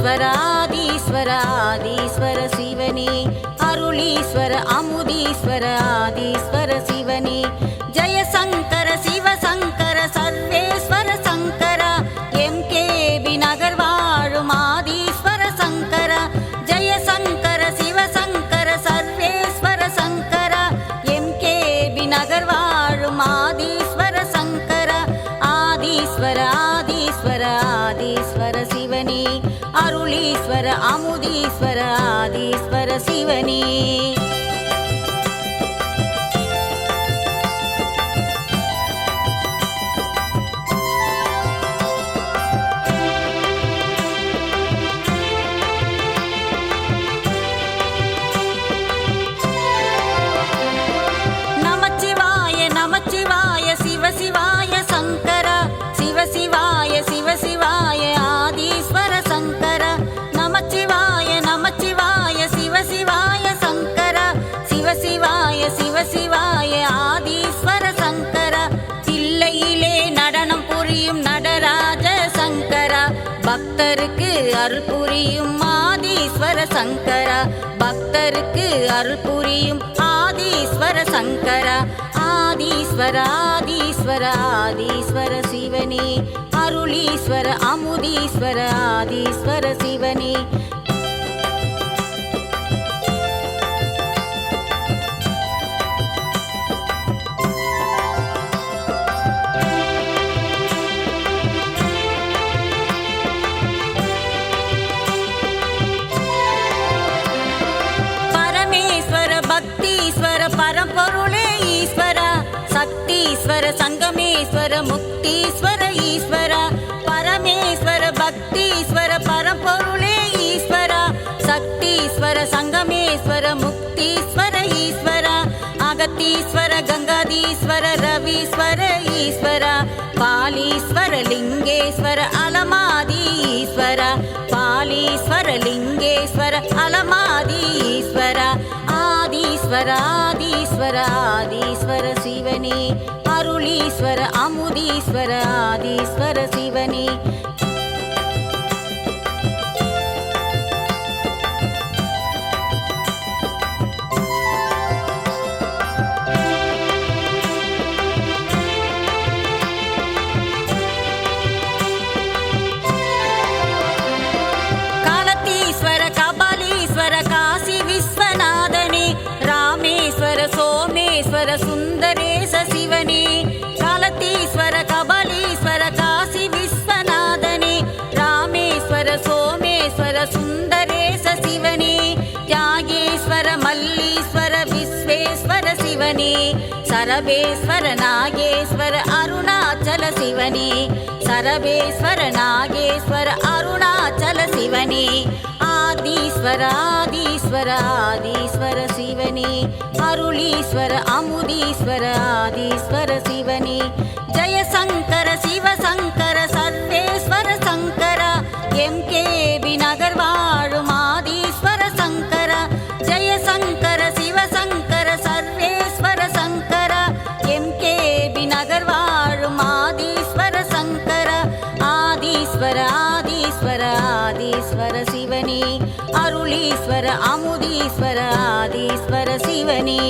ஆதீஸ்வர ஆதீஸ்வர ஆதீஸ்வர சிவனே அருளீஸ்வர அமுதீஸ்வர ஆதீஸ்வர சிவனே ஜெயசங்கர சிவசங்கர சர்வேஸ்வர சங்கர எம்கேபி நகர் வாழும் ஆதீஸ்வர சங்கர ஜெயசங்கர சிவசங்கர சர்வேஸ்வர சங்கர எம்கேபி நகர் வாழும் ஆதீஸ்வர சங்கர ஆதீஸ்வர ஆதீஸ்வர ஆதீஸ்வர சிவனே அருளீஸ்வர அமுதீஸ்வர ஆதீஸ்வர சிவனே சிவாய சங்கர சிவசிவாய சிவசிவாய ஆதீஸ்வர சங்கர நமச்சிவாய நமச்சிவாய சிவசிவாய சங்கர சிவசிவாய சிவசிவாய ஆதீஸ்வர சங்கர தில்லையிலே நடனம் புரியும் நடராஜ சங்கர பக்தருக்கு அருள் புரியும் ஆதீஸ்வர சங்கர பக்தருக்கு அருள் புரியும் ஆதீஸ்வர சங்கர ஆதீஸ்வர ஆதீஸ்வர ஆதீஸ்வர சிவனே அருளீஸ்வர அமுதீஸ்வர ஆதீஸ்வர சிவனே பரமேஸ்வர பக்தீஸ்வர பரம்பொருளே ஈஸ்வர சக்தீஸ்வர சங்கமேஸ்வர முக்தீஸ்வர ஈஸ்வர பரமேஸ்வர பக்தீஸ்வர பரம்பொருளே ஈஸ்வர சக்தீஸ்வர சங்கமேஸ்வர முக்தீஸ்வர ஈஸ்வர அகத்தீஸ்வர கங்காதீஸ்வர ரவீஸ்வர ஈஸ்வர பாலீஸ்வர லிங்கேஸ்வர அலமாதி ஈஸ்வர பாலீஸ்வர லிங்கேஸ்வர அலமாதி ஈஸ்வர ஆதீஸ்வர ஆதீஸ்வர ஆதீஸ்வர சிவனே அருளீஸ்வர அமுதீஸ்வர ஆதீஸ்வர சிவனே காலத்தீஸ்வர கபாலீஸ்வர காசி விஸ்வநாதனே ராமேஸ்வர சோமேஸ்வர சுந்தரேச சிவனே காலத்தீஸ்வர கபாலீஸ்வர காசி விஸ்வநாதனே ராமேஸ்வர சோமேஸ்வர சுந்தரேச சிவனே தியாகேஸ்வர மல்லீஸ்வர விஸ்வேஸ்வர சிவனே சரபேஸ்வர நாகேஸ்வர அருணாச்சல சிவனே சரபேஸ்வர நாகேஸ்வர அருணாச்சல சிவனே ஆதீஸ்வர ஆதீஸ்வர ஆதீஸ்வர சிவனே அருளீஸ்வர அமுதீஸ்வர ஆதீஸ்வர சிவனே ஜெயசங்கர சிவசங்கர சர்வேஸ்வர சங்கர எம்கேபி நகர் வாழும் ஆதீஸ்வர சங்கர ஜெயசங்கர சிவசங்கர சர்வேஸ்வர சங்கர எம்கேபி நகர் வாழும் ஆதீஸ்வர சங்கர ஆதீஸ்வர ஆதீஸ்வர ஆதீஸ்வர சிவனே அருளீஸ்வர அமுதீஸ்வர ஆதீஸ்வர சிவனே